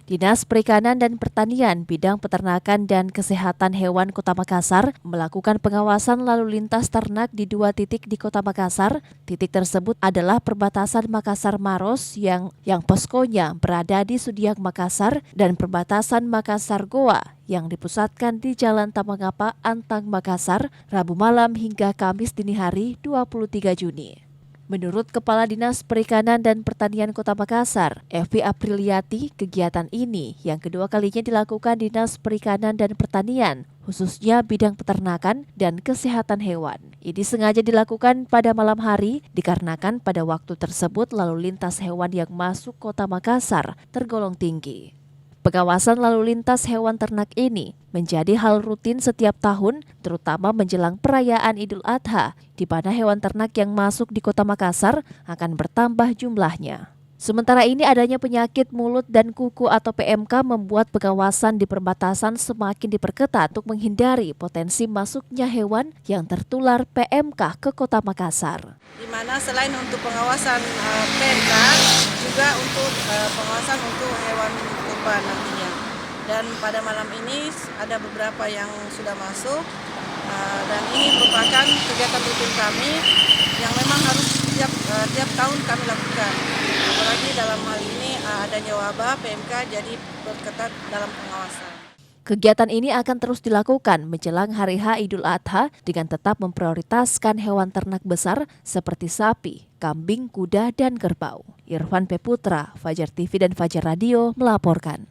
Dinas Perikanan dan Pertanian Bidang Peternakan dan Kesehatan Hewan Kota Makassar melakukan pengawasan lalu lintas ternak di 2 titik di Kota Makassar. Titik tersebut adalah perbatasan Makassar-Maros yang poskonya berada di Sudiang Makassar dan perbatasan Makassar-Goa yang dipusatkan di Jalan Tamangapa, Antang, Makassar, Rabu malam hingga Kamis dini hari 23 Juni. Menurut Kepala Dinas Perikanan dan Pertanian Kota Makassar, Evi Apriliati, kegiatan ini yang kedua kalinya dilakukan Dinas Perikanan dan Pertanian, khususnya bidang peternakan dan kesehatan hewan. Ini sengaja dilakukan pada malam hari dikarenakan pada waktu tersebut lalu lintas hewan yang masuk Kota Makassar tergolong tinggi. Pengawasan lalu lintas hewan ternak ini menjadi hal rutin setiap tahun, terutama menjelang perayaan Idul Adha, di mana hewan ternak yang masuk di Kota Makassar akan bertambah jumlahnya. Sementara ini adanya penyakit mulut dan kuku atau PMK membuat pengawasan di perbatasan semakin diperketat untuk menghindari potensi masuknya hewan yang tertular PMK ke Kota Makassar. Di mana selain untuk pengawasan PMK, juga untuk pengawasan untuk hewan kurban nantinya. Dan pada malam ini ada beberapa yang sudah masuk dan ini merupakan kegiatan rutin kami yang memang harus tiap tahun kami lakukan. Apalagi dalam hal ini adanya wabah PMK, jadi berketat dalam pengawasan. Kegiatan ini akan terus dilakukan menjelang Hari H Idul Adha dengan tetap memprioritaskan hewan ternak besar seperti sapi, kambing, kuda, dan kerbau. Irfan Peputra, Fajar TV dan Fajar Radio melaporkan.